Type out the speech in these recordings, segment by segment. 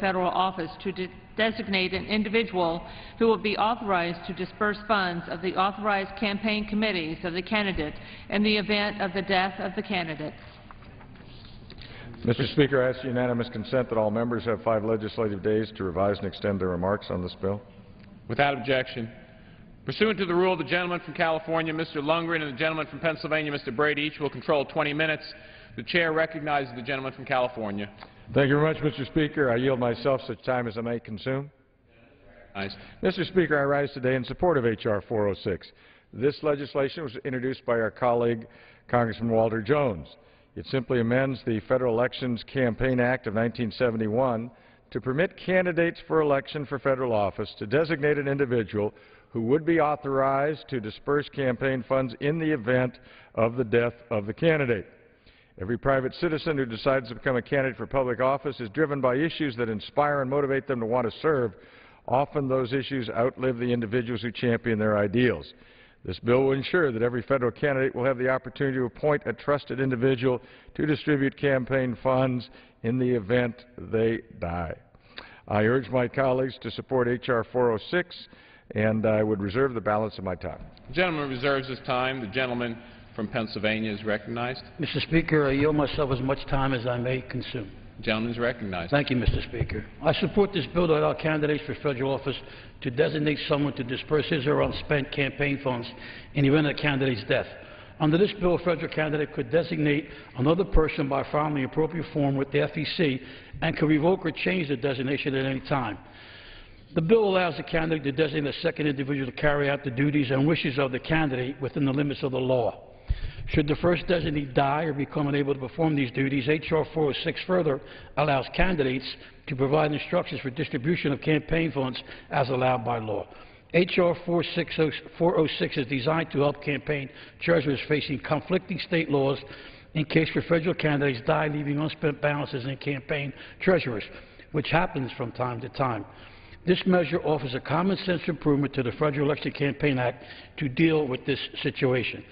federal office to designate an individual who will be authorized to disperse funds of the authorized campaign committees of the candidate in the event of the death of the candidate. Mr. Speaker, I ask unanimous consent that all members have 5 legislative days to revise and extend their remarks on this bill. Without objection. Pursuant to the rule, the gentleman from California, Mr. Lundgren, and the gentleman from Pennsylvania, Mr. Brady, each will control 20 minutes. The Chair recognizes the gentleman from California. Thank you very much, Mr. Speaker. I yield myself such time as I may consume. Nice. Mr. Speaker, I rise today in support of H.R. 406. This legislation was introduced by our colleague, Congressman Walter Jones. It simply amends the Federal Elections Campaign Act of 1971 to permit candidates for election for federal office to designate an individual who would be authorized to disperse campaign funds in the event of the death of the candidate. Every private citizen who decides to become a candidate for public office is driven by issues that inspire and motivate them to want to serve. Often those issues outlive the individuals who champion their ideals. This bill will ensure that every federal candidate will have the opportunity to appoint a trusted individual to distribute campaign funds in the event they die. I urge my colleagues to support H.R. 406, and I would reserve the balance of my time. The gentleman reserves his time. The gentleman from Pennsylvania is recognized. Mr. Speaker, I yield myself as much time as I may consume. The gentleman is recognized. Thank you, Mr. Speaker. I support this bill to allow candidates for federal office to designate someone to disperse his or her unspent campaign funds in the event of the candidate's death. Under this bill, a federal candidate could designate another person by filing the appropriate form with the FEC and could revoke or change the designation at any time. The bill allows the candidate to designate a second individual to carry out the duties and wishes of the candidate within the limits of the law. Should the first designee die or become unable to perform these duties, H.R. 406 further allows candidates to provide instructions for distribution of campaign funds as allowed by law. H.R. 406 is designed to help campaign treasurers facing conflicting state laws in case for federal candidates die leaving unspent balances in campaign treasurers, which happens from time to time. This measure offers a common-sense improvement to the Federal Election Campaign Act to deal with this situation.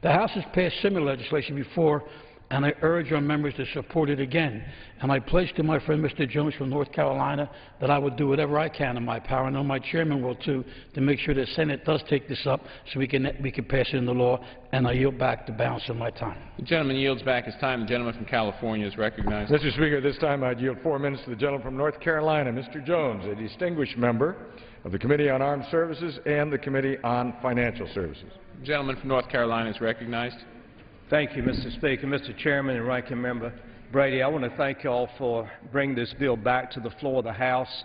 The House has passed similar legislation before, and I urge our members to support it again. And I pledge to my friend Mr. Jones from North Carolina that I will do whatever I can in my power, and I know my chairman will too, to make sure the Senate does take this up so we can pass it into law, and I yield back the balance of my time. The gentleman yields back his time. The gentleman from California is recognized. Mr. Speaker, this time I'd yield 4 minutes to the gentleman from North Carolina, Mr. Jones, a distinguished member of the Committee on Armed Services and the Committee on Financial Services. The gentleman from North Carolina is recognized. Thank you, Mr. Speaker. Mr. Chairman and Ranking Member Brady, I want to thank you all for bringing this bill back to the floor of the House.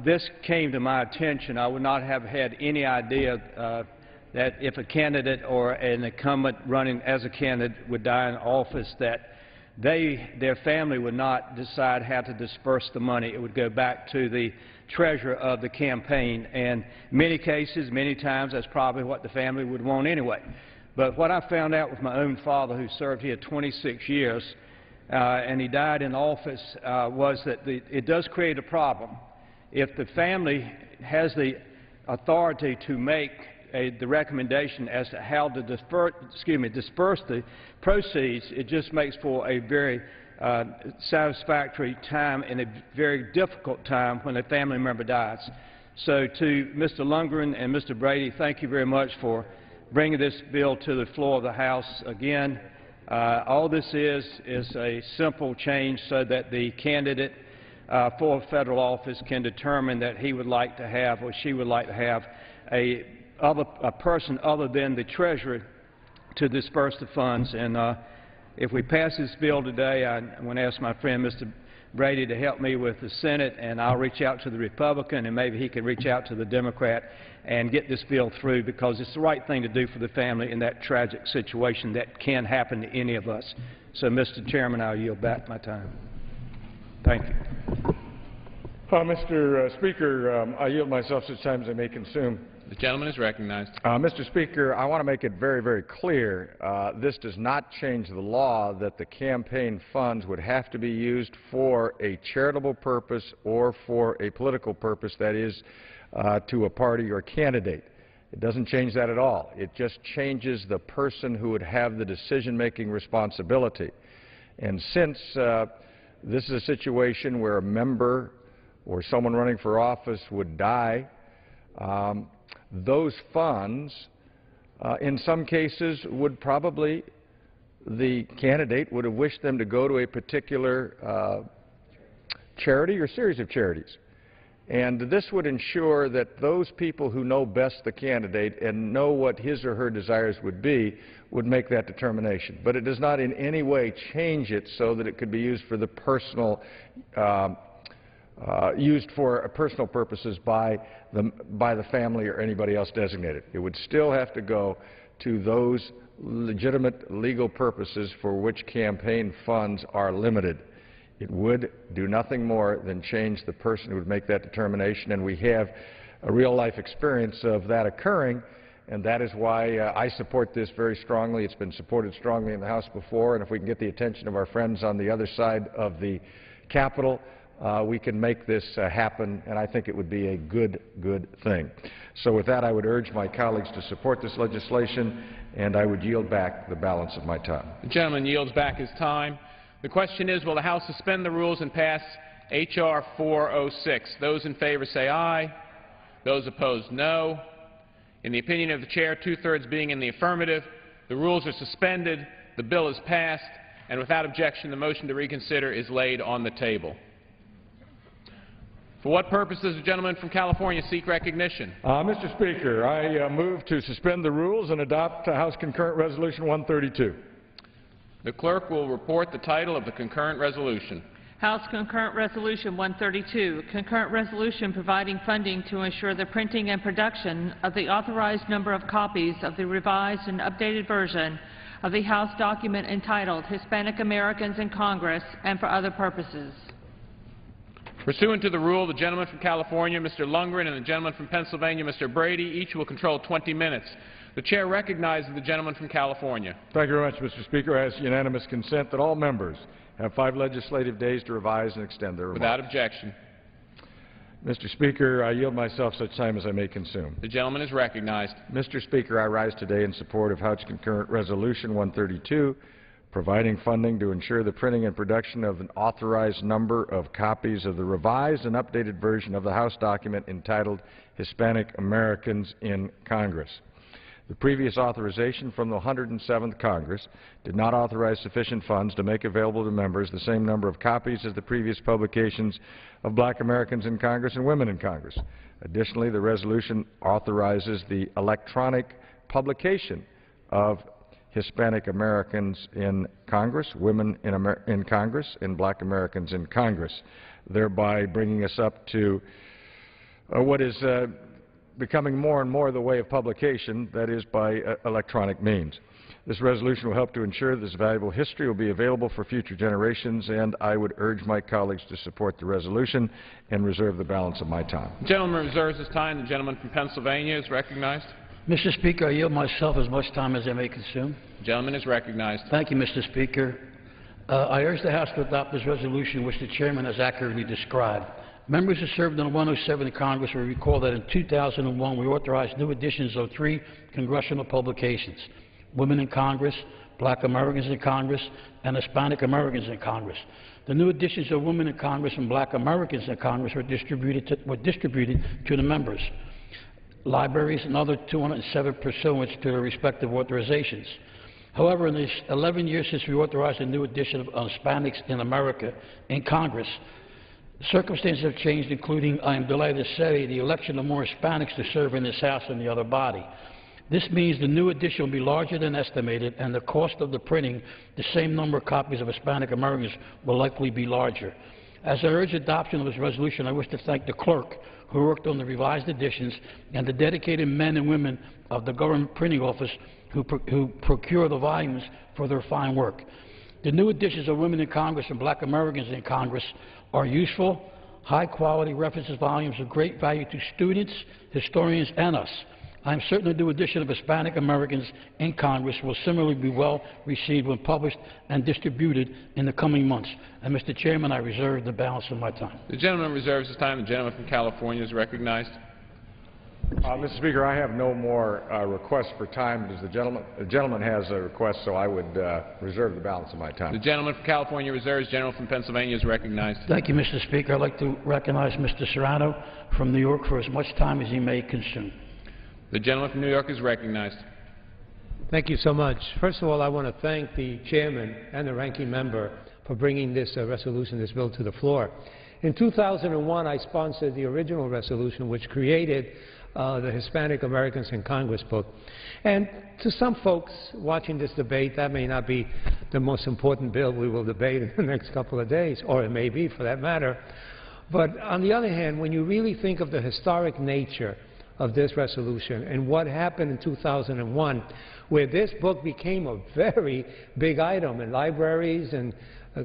This came to my attention. I would not have had any idea that if a candidate or an incumbent running as a candidate would die in office, that their family would not decide how to disperse the money. It would go back to the treasurer of the campaign. And in many cases, many times, that's probably what the family would want anyway. But what I found out with my own father, who served here 26 years, and he died in office, was that it does create a problem. If the family has the authority to make the recommendation as to how to disperse the proceeds, it just makes for a very satisfactory time and a very difficult time when a family member dies. So to Mr. Lundgren and Mr. Brady, thank you very much for bringing this bill to the floor of the House again. All this is a simple change so that the candidate for federal office can determine that he would like to have or she would like to have a person other than the treasurer to disperse the funds. And if we pass this bill today, I'm going to ask my friend Mr. Brady to help me with the Senate, and I'll reach out to the Republican, and maybe he can reach out to the Democrat and get this bill through, because it's the right thing to do for the family in that tragic situation that can happen to any of us. So, Mr. Chairman, I'll yield back my time. Thank you. Mr. Speaker, I yield myself such time as I may consume. The gentleman is recognized. Mr. Speaker, I want to make it very, very clear. This does not change the law that the campaign funds would have to be used for a charitable purpose or for a political purpose, that is, to a party or candidate. It doesn't change that at all. It just changes the person who would have the decision-making responsibility. And since This is a situation where a member or someone running for office would die. Those funds, in some cases, would probably, the candidate would have wished them to go to a particular charity or series of charities. And this would ensure that those people who know best the candidate and know what his or her desires would be would make that determination. But it does not in any way change it so that it could be used for the personal, used for personal purposes by the family or anybody else designated. It would still have to go to those legitimate legal purposes for which campaign funds are limited. It would do nothing more than change the person who would make that determination, and we have a real-life experience of that occurring, and that is why I support this very strongly. It's been supported strongly in the House before, and if we can get the attention of our friends on the other side of the Capitol, we can make this happen, and I think it would be a good thing. So with that, I would urge my colleagues to support this legislation, and I would yield back the balance of my time. The gentleman yields back his time. The question is, will the House suspend the rules and pass H.R. 406? Those in favor say aye. Those opposed, no. In the opinion of the Chair, two-thirds being in the affirmative, the rules are suspended, the bill is passed, and without objection, the motion to reconsider is laid on the table. For what purpose does the gentleman from California seek recognition? Mr. Speaker, I move to suspend the rules and adopt House Concurrent Resolution 132. The clerk will report the title of the concurrent resolution. House Concurrent Resolution 132, concurrent resolution providing funding to ensure the printing and production of the authorized number of copies of the revised and updated version of the House document entitled Hispanic Americans in Congress and for other purposes. Pursuant to the rule, the gentleman from California, Mr. Lundgren, and the gentleman from Pennsylvania, Mr. Brady, each will control 20 minutes. The Chair recognizes the gentleman from California. Thank you very much, Mr. Speaker. I ask unanimous consent that all members have 5 legislative days to revise and extend their remarks. Without objection. Mr. Speaker, I yield myself such time as I may consume. The gentleman is recognized. Mr. Speaker, I rise today in support of House Concurrent Resolution 132, providing funding to ensure the printing and production of an authorized number of copies of the revised and updated version of the House document entitled Hispanic Americans in Congress. The previous authorization from the 107th Congress did not authorize sufficient funds to make available to members the same number of copies as the previous publications of Black Americans in Congress and Women in Congress. Additionally, the resolution authorizes the electronic publication of Hispanic Americans in Congress, Women in Congress, and Black Americans in Congress, thereby bringing us up to what is becoming more and more the way of publication, that is by electronic means. This resolution will help to ensure this valuable history will be available for future generations, and I would urge my colleagues to support the resolution and reserve the balance of my time. The gentleman reserves his time. The gentleman from Pennsylvania is recognized. Mr. Speaker, I yield myself as much time as I may consume. The gentleman is recognized. Thank you, Mr. Speaker. I urge the House to adopt this resolution, which the Chairman has accurately described. Members who served in the 107th Congress will recall that in 2001 we authorized new editions of 3 congressional publications, Women in Congress, Black Americans in Congress, and Hispanic Americans in Congress. The new editions of Women in Congress and Black Americans in Congress were distributed to the members, libraries, and other 207 pursuant to their respective authorizations. However, in the 11 years since we authorized a new edition of Hispanics in America in Congress, circumstances have changed, including, I am delighted to say, the election of more Hispanics to serve in this House than the other body. This means the new edition will be larger than estimated, and the cost of the printing the same number of copies of Hispanic Americans will likely be larger. As I urge adoption of this resolution, I wish to thank the clerk who worked on the revised editions and the dedicated men and women of the Government Printing Office who procure the volumes for their fine work. The new editions of Women in Congress and Black Americans in Congress are useful, high-quality references volumes of great value to students, historians, and us. I am certain the new edition of Hispanic Americans in Congress will similarly be well received when published and distributed in the coming months. And, Mr. Chairman, I reserve the balance of my time. The gentleman reserves his time. The gentleman from California is recognized. Mr. Speaker, I have no more requests for time. Does the gentleman has a request, so I would reserve the balance of my time. The gentleman from California reserves. Gentleman from Pennsylvania is recognized. Thank you, Mr. Speaker. I'd like to recognize Mr. Serrano from New York for as much time as he may consume. The gentleman from New York is recognized. Thank you so much. First of all, I want to thank the chairman and the ranking member for bringing this resolution, this bill, to the floor. In 2001, I sponsored the original resolution which created the Hispanic Americans in Congress book. And to some folks watching this debate, that may not be the most important bill we will debate in the next couple of days, or it may be for that matter. But on the other hand, when you really think of the historic nature of this resolution and what happened in 2001, where this book became a very big item in libraries and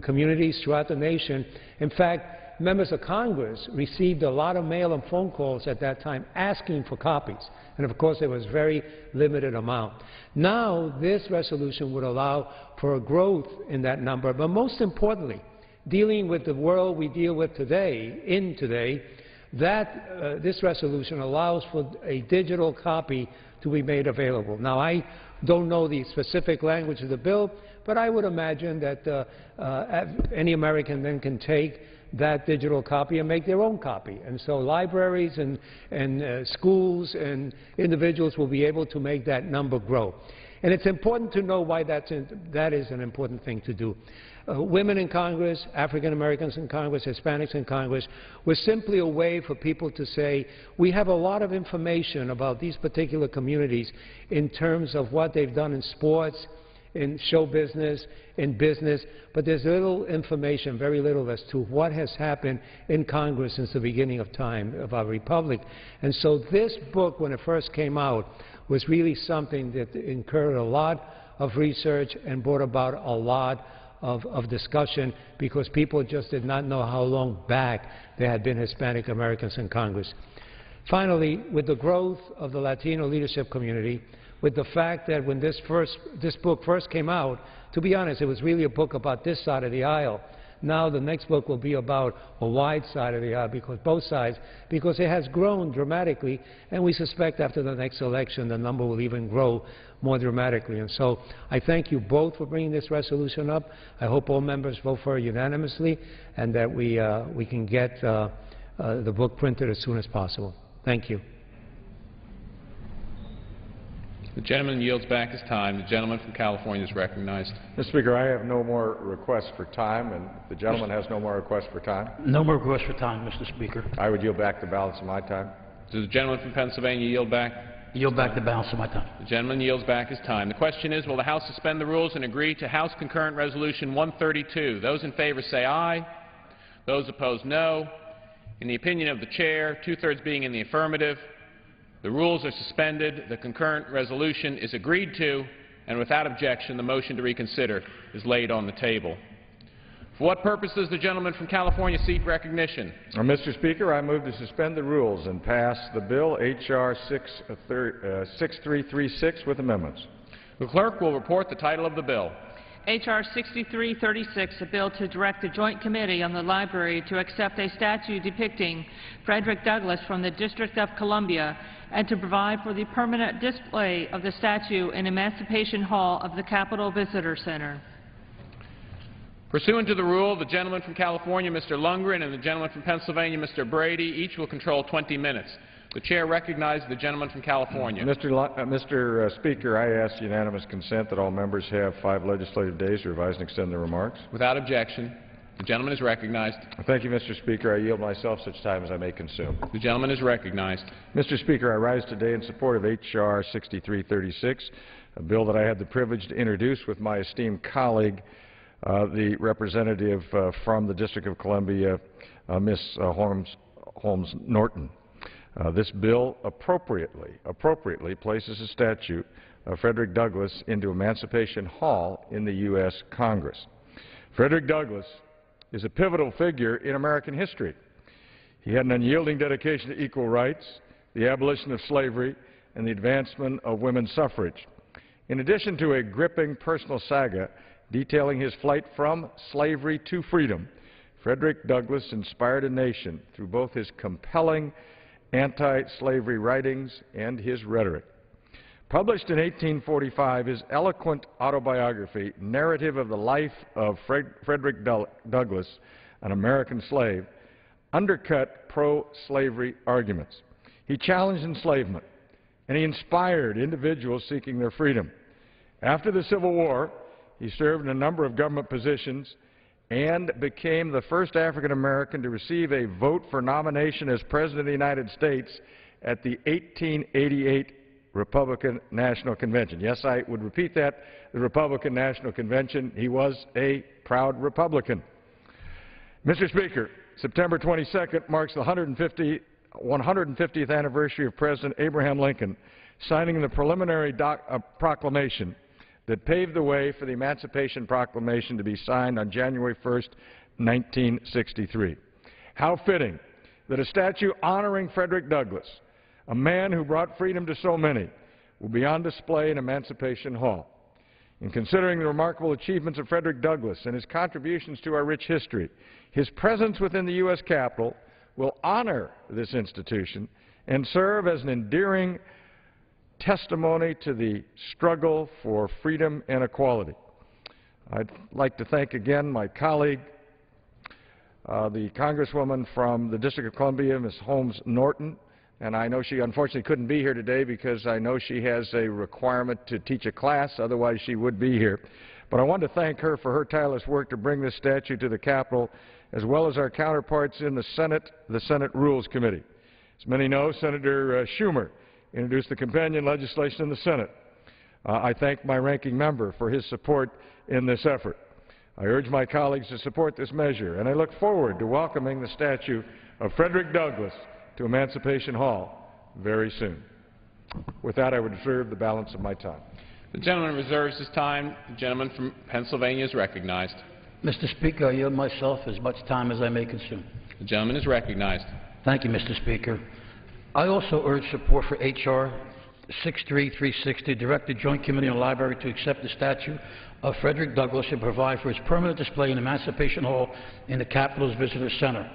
communities throughout the nation. In fact, members of Congress received a lot of mail and phone calls at that time asking for copies. And of course, there was very limited amount. Now, this resolution would allow for a growth in that number, but most importantly, dealing with the world we deal with today, this resolution allows for a digital copy to be made available. Now, I don't know the specific language of the bill, but I would imagine that any American then can take that digital copy and make their own copy. And so libraries and schools and individuals will be able to make that number grow. And it's important to know why that is an important thing to do. Women in Congress, African Americans in Congress, Hispanics in Congress, was simply a way for people to say, we have a lot of information about these particular communities in terms of what they've done in sports, in show business, in business, but there's little information, very little, as to what has happened in Congress since the beginning of time of our republic. And so this book, when it first came out, was really something that incurred a lot of research and brought about a lot of discussion, because people just did not know how long back there had been Hispanic Americans in Congress. Finally, with the growth of the Latino leadership community, with the fact that when this book first came out, to be honest, it was really a book about this side of the aisle. Now the next book will be about a wide side of the aisle, because it has grown dramatically, and we suspect after the next election the number will even grow more dramatically. And so I thank you both for bringing this resolution up. I hope all members vote for it unanimously, and that we can get the book printed as soon as possible. Thank you. The gentleman yields back his time. The gentleman from California is recognized. Mr. Speaker, I have no more requests for time, and the gentleman has no more requests for time. No more requests for time, Mr. Speaker. I would yield back the balance of my time. Does the gentleman from Pennsylvania yield back? Yield back the balance of my time. The gentleman yields back his time. The question is, will the House suspend the rules and agree to House Concurrent Resolution 132? Those in favor say aye. Those opposed, no. In the opinion of the chair, two-thirds being in the affirmative, the rules are suspended, the concurrent resolution is agreed to, and without objection, the motion to reconsider is laid on the table. For what purpose does the gentleman from California seek recognition? Mr. Speaker, I move to suspend the rules and pass the bill H.R. 6336 with amendments. The clerk will report the title of the bill. H.R. 6336, a bill to direct the Joint Committee on the Library to accept a statue depicting Frederick Douglass from the District of Columbia and to provide for the permanent display of the statue in Emancipation Hall of the Capitol Visitor Center. Pursuant to the rule, the gentleman from California, Mr. Lundgren, and the gentleman from Pennsylvania, Mr. Brady, each will control 20 minutes. The chair recognizes the gentleman from California. Mr. Speaker, I ask unanimous consent that all members have 5 legislative days to revise and extend their remarks. Without objection, the gentleman is recognized. Thank you, Mr. Speaker. I yield myself such time as I may consume. The gentleman is recognized. Mr. Speaker, I rise today in support of H.R. 6336, a bill that I had the privilege to introduce with my esteemed colleague, the representative from the District of Columbia, Ms. Holmes Norton. This bill appropriately places a statue of Frederick Douglass into Emancipation Hall in the U.S. Congress. Frederick Douglass is a pivotal figure in American history. He had an unyielding dedication to equal rights, the abolition of slavery, and the advancement of women's suffrage. In addition to a gripping personal saga detailing his flight from slavery to freedom, Frederick Douglass inspired a nation through both his compelling anti-slavery writings and his rhetoric. Published in 1845, his eloquent autobiography, Narrative of the Life of Frederick Douglass, an American Slave, undercut pro-slavery arguments. He challenged enslavement, and he inspired individuals seeking their freedom. After the Civil War, he served in a number of government positions and became the first African American to receive a vote for nomination as President of the United States at the 1888 Republican National Convention. Yes, I would repeat that, the Republican National Convention. He was a proud Republican. Mr. Speaker, September 22nd marks the 150th anniversary of President Abraham Lincoln signing the preliminary proclamation that paved the way for the Emancipation Proclamation to be signed on January 1st, 1963. How fitting that a statue honoring Frederick Douglass, a man who brought freedom to so many, will be on display in Emancipation Hall. In considering the remarkable achievements of Frederick Douglass and his contributions to our rich history, his presence within the U.S. Capitol will honor this institution and serve as an endearing testimony to the struggle for freedom and equality. I'd like to thank again my colleague, the Congresswoman from the District of Columbia, Ms. Holmes Norton, and I know she unfortunately couldn't be here today because I know she has a requirement to teach a class, otherwise she would be here. But I want to thank her for her tireless work to bring this statute to the Capitol, as well as our counterparts in the Senate Rules Committee. As many know, Senator Schumer introduced the companion legislation in the Senate. I thank my ranking member for his support in this effort. I urge my colleagues to support this measure, and I look forward to welcoming the statue of Frederick Douglass to Emancipation Hall very soon. With that, I would reserve the balance of my time. The gentleman reserves his time. The gentleman from Pennsylvania is recognized. Mr. Speaker, I yield myself as much time as I may consume. The gentleman is recognized. Thank you, Mr. Speaker. I also urge support for H.R. 63360, direct the Joint Committee on the Library to accept the statue of Frederick Douglass and provide for its permanent display in Emancipation Hall in the Capitol's Visitor Center.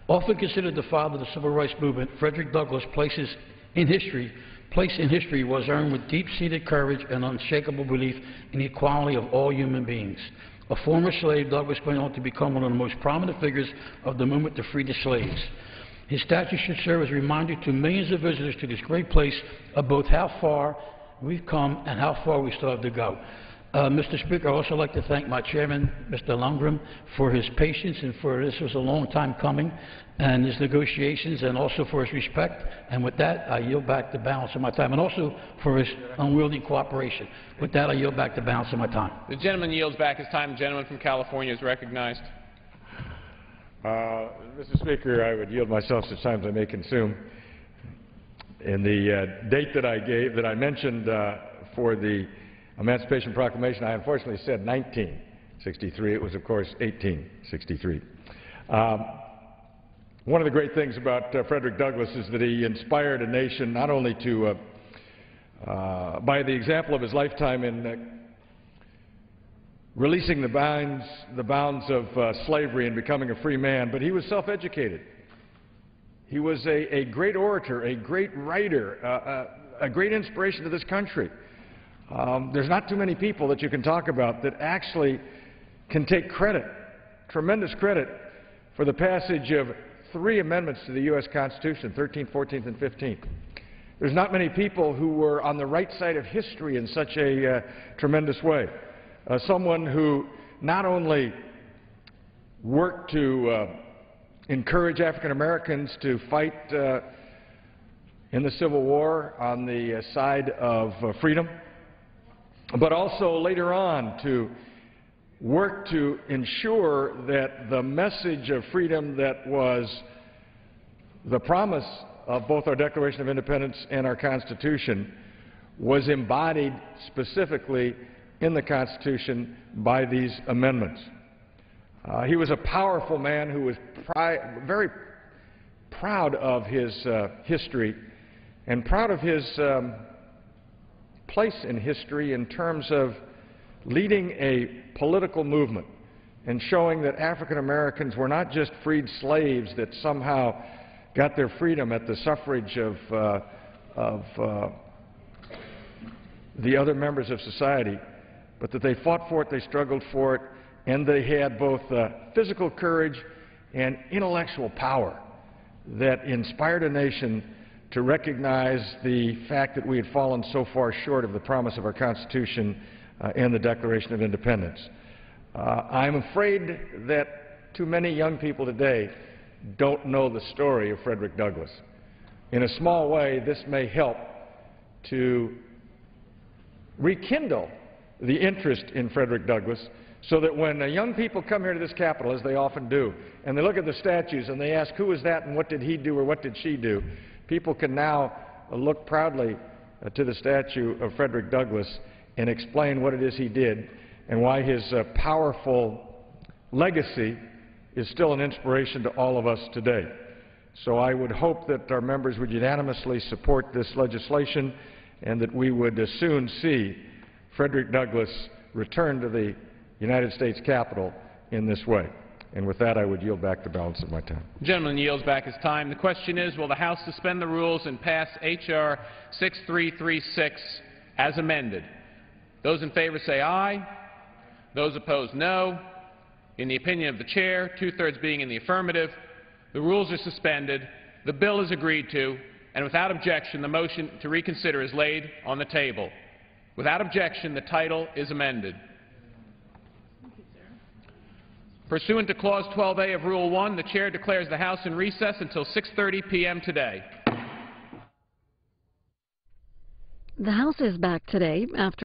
Often considered the father of the Civil Rights Movement, Frederick Douglass' place in history was earned with deep-seated courage and unshakable belief in the equality of all human beings. A former slave, Douglass went on to become one of the most prominent figures of the movement to free the slaves. His statue should serve as a reminder to millions of visitors to this great place of both how far we've come and how far we still have to go. Mr. Speaker, I'd also like to thank my chairman, Mr. Lundgren, for his patience and for this was a long time coming, and his negotiations, and also for his respect. And with that, I yield back the balance of my time, and also for his unwielding cooperation. With that, I yield back the balance of my time. The gentleman yields back his time. The gentleman from California is recognized. Mr. Speaker, I would yield myself such time as I may consume. In the date that I gave, that I mentioned for the Emancipation Proclamation, I unfortunately said 1963. It was, of course, 1863. One of the great things about Frederick Douglass is that he inspired a nation not only to, by the example of his lifetime in releasing the bounds of slavery and becoming a free man, but he was self-educated. He was a great orator, a great writer, a great inspiration to this country. There's not too many people that you can talk about that actually can take credit, tremendous credit, for the passage of 3 amendments to the U.S. Constitution, 13th, 14th, and 15th. There's not many people who were on the right side of history in such a tremendous way. Someone who not only worked to encourage African Americans to fight in the Civil War on the side of freedom, but also later on to work to ensure that the message of freedom that was the promise of both our Declaration of Independence and our Constitution was embodied specifically in the Constitution by these amendments. He was a powerful man who was very proud of his history and proud of his place in history in terms of leading a political movement and showing that African Americans were not just freed slaves that somehow got their freedom at the suffrage of the other members of society, but that they fought for it, they struggled for it, and they had both physical courage and intellectual power that inspired a nation to recognize the fact that we had fallen so far short of the promise of our Constitution and the Declaration of Independence. I'm afraid that too many young people today don't know the story of Frederick Douglass. In a small way, this may help to rekindle the interest in Frederick Douglass, so that when young people come here to this Capitol, as they often do, and they look at the statues and they ask, who is that and what did he do or what did she do, people can now look proudly to the statue of Frederick Douglass and explain what it is he did and why his powerful legacy is still an inspiration to all of us today. So I would hope that our members would unanimously support this legislation and that we would soon see Frederick Douglass return to the United States Capitol in this way. And with that, I would yield back the balance of my time. The gentleman yields back his time. The question is, will the House suspend the rules and pass H.R. 6336 as amended? Those in favor say aye. Those opposed, no. In the opinion of the Chair, two-thirds being in the affirmative, the rules are suspended, the bill is agreed to, and without objection, the motion to reconsider is laid on the table. Without objection, the title is amended. Pursuant to Clause 12A of Rule 1, the Chair declares the House in recess until 6:30 p.m. today. The House is back today after